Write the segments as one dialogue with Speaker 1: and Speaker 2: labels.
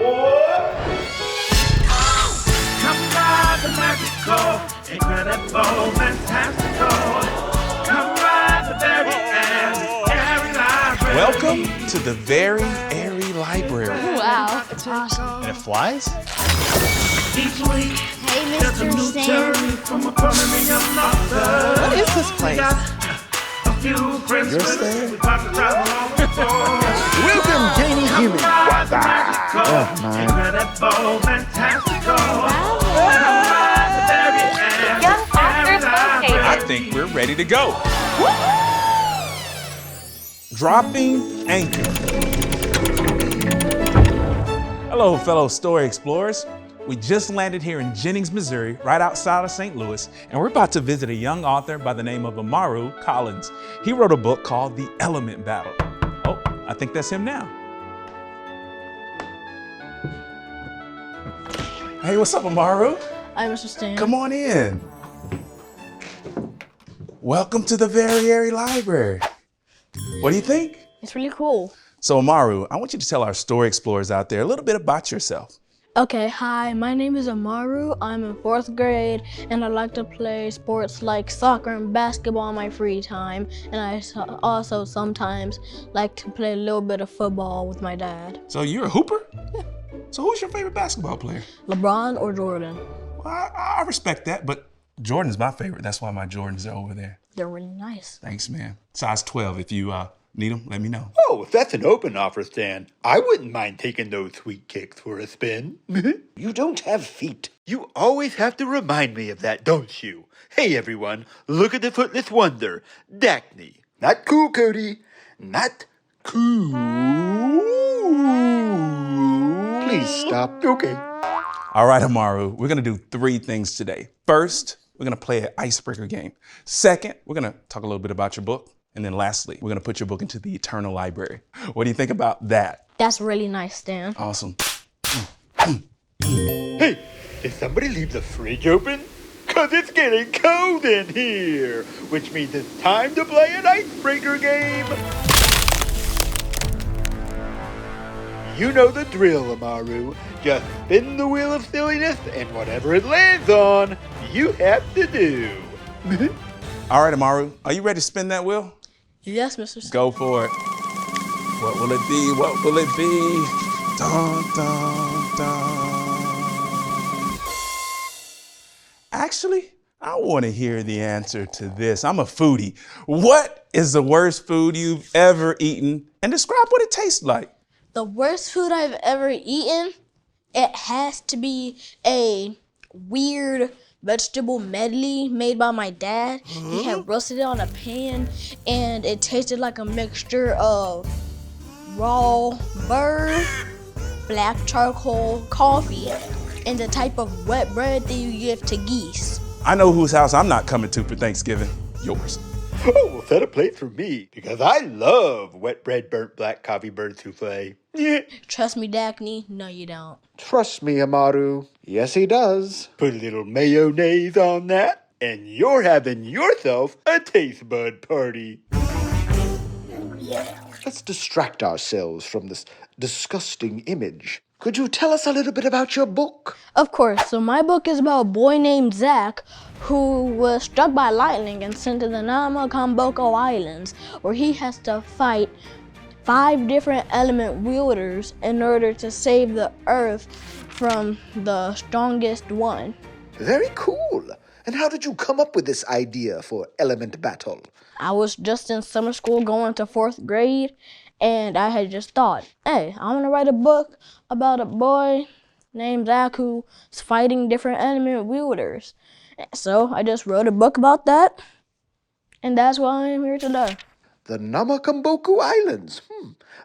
Speaker 1: Come ride the magical, incredible, fantastical. Come ride the very airy library.
Speaker 2: Welcome to the Very Airy Library.
Speaker 3: Wow, it's awesome.
Speaker 2: And it flies?
Speaker 1: Each week,
Speaker 3: Hey,
Speaker 1: there's a
Speaker 3: Mr.
Speaker 1: new
Speaker 3: Sam.
Speaker 1: journey from a prominent author.
Speaker 2: What is this place?
Speaker 1: A few friends
Speaker 2: Your
Speaker 1: with us,
Speaker 2: stand?
Speaker 1: we about to travel on before.
Speaker 4: Welcome, Janie Human.
Speaker 1: Ride the magical, incredible, fantastical. Come ride the very airy library.
Speaker 2: I think we're ready to go. Dropping anchor. Hello, fellow story explorers. We just landed here in Jennings, Missouri, right outside of St. Louis, and we're about to visit a young author by the name of Amaru Collins. He wrote a book called The Element Battle. Oh, I think that's him now. Hey, what's up, Amaru?
Speaker 3: Hi, Mr. Stan.
Speaker 2: Come on in. Welcome to the Very Airy Library. What do you think?
Speaker 3: It's really cool.
Speaker 2: So, Amaru, I want you to tell our story explorers out there a little bit about yourself.
Speaker 3: Okay, hi, my name is Amaru. I'm in 4th grade, and I like to play sports like soccer and basketball in my free time. And I also sometimes like to play a little bit of football with my dad.
Speaker 2: So you're a hooper? Yeah. So who's your favorite basketball player?
Speaker 3: LeBron or Jordan?
Speaker 2: Well, I respect that, but Jordan's my favorite. That's why my Jordans are over there.
Speaker 3: They're really nice.
Speaker 2: Thanks, man. Size 12. If you need them, let me know.
Speaker 4: Oh, if that's an open offer, Stan, I wouldn't mind taking those sweet kicks for a spin. You don't have feet. You always have to remind me of that, don't you? Hey, everyone, look at the footless wonder, Daknee. Not cool, Cody. Not cool. Please stop. Okay.
Speaker 2: All right, Amaru, we're gonna do 3 things today. First, we're gonna play an icebreaker game. Second, we're gonna talk a little bit about your book. And then lastly, we're gonna put your book into the eternal library. What do you think about that?
Speaker 3: That's really nice, Stan.
Speaker 2: Awesome.
Speaker 4: Hey, did somebody leave the fridge open? 'Cause it's getting cold in here, which means it's time to play an icebreaker game. You know the drill, Amaru. Just spin the wheel of silliness, and whatever it lands on, you have to do.
Speaker 2: All right, Amaru, are you ready to spin that wheel?
Speaker 3: Yes, Mr. Stan.
Speaker 2: Go for it. What will it be? What will it be? Dun, dun, dun. Actually, I want to hear the answer to this. I'm a foodie. What is the worst food you've ever eaten? And describe what it tastes like.
Speaker 3: The worst food I've ever eaten, it has to be a weird vegetable medley made by my dad. He had roasted it on a pan, and it tasted like a mixture of raw bird, black charcoal, coffee, and the type of wet bread that you give to geese.
Speaker 2: I know whose house I'm not coming to for Thanksgiving. Yours.
Speaker 4: Oh, well, set a plate for me, because I love wet bread, burnt black coffee, bird souffle. Yeah.
Speaker 3: Trust me, Daknee, no you don't.
Speaker 5: Trust me, Amaru. Yes, he does.
Speaker 4: Put a little mayonnaise on that, and you're having yourself a taste bud party.
Speaker 5: Let's distract ourselves from this disgusting image. Could you tell us a little bit about your book?
Speaker 3: Of course, so my book is about a boy named Zach who was struck by lightning and sent to the Namakamboco Islands, where he has to fight 5 different element wielders in order to save the earth from the strongest one.
Speaker 5: Very cool. And how did you come up with this idea for element battle?
Speaker 3: I was just in summer school going to 4th grade, and I had just thought, hey, I want to write a book about a boy named Zach who's fighting different element wielders. So I just wrote a book about that, and that's why I'm here today.
Speaker 5: The Namakamboku Islands.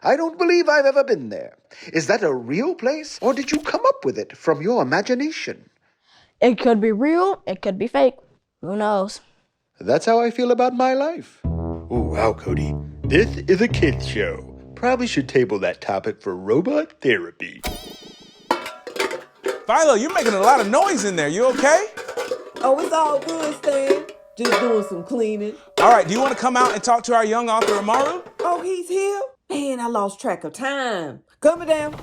Speaker 5: I don't believe I've ever been there. Is that a real place, or did you come up with it from your imagination?
Speaker 3: It could be real, it could be fake. Who knows?
Speaker 5: That's how I feel about my life.
Speaker 4: Oh, wow, Cody. This is a kid's show. Probably should table that topic for robot therapy.
Speaker 2: Philo, you're making a lot of noise in there. You okay?
Speaker 6: Oh, it's all good, Stan. Just doing some cleaning.
Speaker 2: All right, do you want to come out and talk to our young author, Amaru?
Speaker 6: Oh, he's here? Man, I lost track of time. Coming down.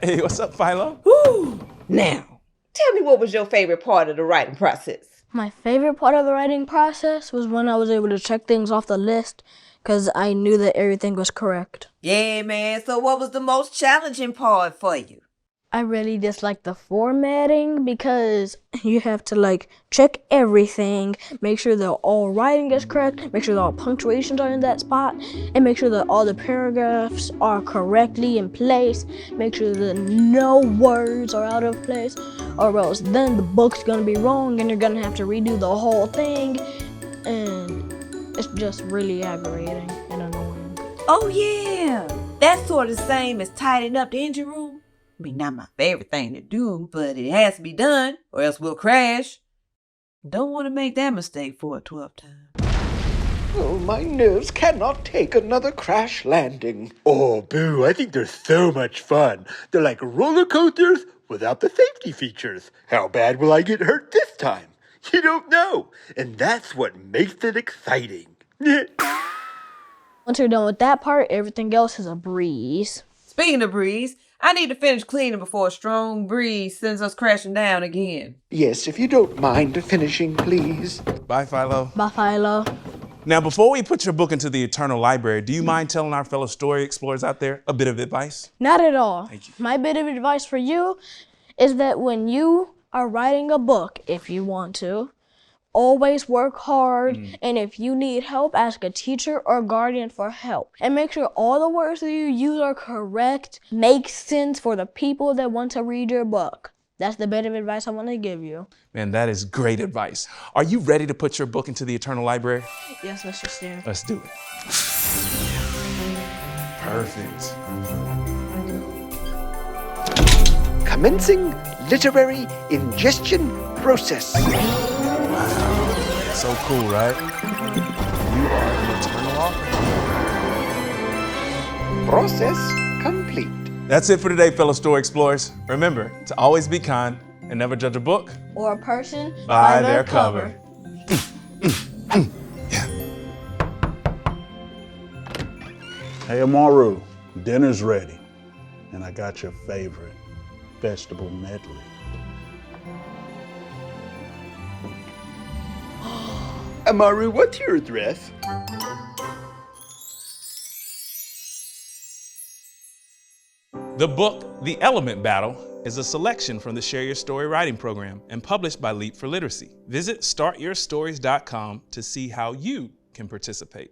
Speaker 2: Hey, what's up, Philo?
Speaker 6: Woo! Now, tell me what was your favorite part of the writing process?
Speaker 3: My favorite part of the writing process was when I was able to check things off the list because I knew that everything was correct.
Speaker 6: Yeah, man. So what was the most challenging part for you?
Speaker 3: I really dislike the formatting because you have to check everything, make sure that all writing is correct, make sure that all punctuations are in that spot, and make sure that all the paragraphs are correctly in place, make sure that no words are out of place, or else then the book's gonna be wrong and you're gonna have to redo the whole thing, and it's just really aggravating and annoying.
Speaker 6: Oh, yeah. That's sort of the same as tidying up the engine room. I mean, not my favorite thing to do, but it has to be done, or else we'll crash. Don't want to make that mistake for a 12th time.
Speaker 5: Oh, my nerves cannot take another crash landing.
Speaker 4: Oh, boo, I think they're so much fun. They're like roller coasters without the safety features. How bad will I get hurt this time? You don't know. And that's what makes it exciting.
Speaker 3: Once you're done with that part, everything else is a breeze.
Speaker 6: Speaking of breeze, I need to finish cleaning before a strong breeze sends us crashing down again.
Speaker 5: Yes, if you don't mind finishing, please.
Speaker 2: Bye, Philo.
Speaker 3: Bye, Philo.
Speaker 2: Now, before we put your book into the Eternal Library, do you mind telling our fellow story explorers out there a bit of advice?
Speaker 3: Not at all.
Speaker 2: Thank you.
Speaker 3: My bit of advice for you is that when you are writing a book, if you want to, always work hard, and if you need help, ask a teacher or guardian for help. And make sure all the words that you use are correct, make sense for the people that want to read your book. That's the bit of advice I want to give you.
Speaker 2: Man, that is great advice. Are you ready to put your book into the Eternal Library?
Speaker 3: Yes, Mr. Steve.
Speaker 2: Let's do it. Perfect.
Speaker 5: Commencing literary ingestion process.
Speaker 2: So cool, right? You are an eternal author.
Speaker 5: Process complete.
Speaker 2: That's it for today, fellow story explorers. Remember to always be kind and never judge a book
Speaker 3: Or a person
Speaker 2: by their cover.
Speaker 7: Hey, Amaru, dinner's ready. And I got your favorite vegetable medley.
Speaker 4: Amaru, what's your address?
Speaker 2: The book, The Element Battle, is a selection from the Share Your Story writing program and published by Leap for Literacy. Visit startyourstories.com to see how you can participate.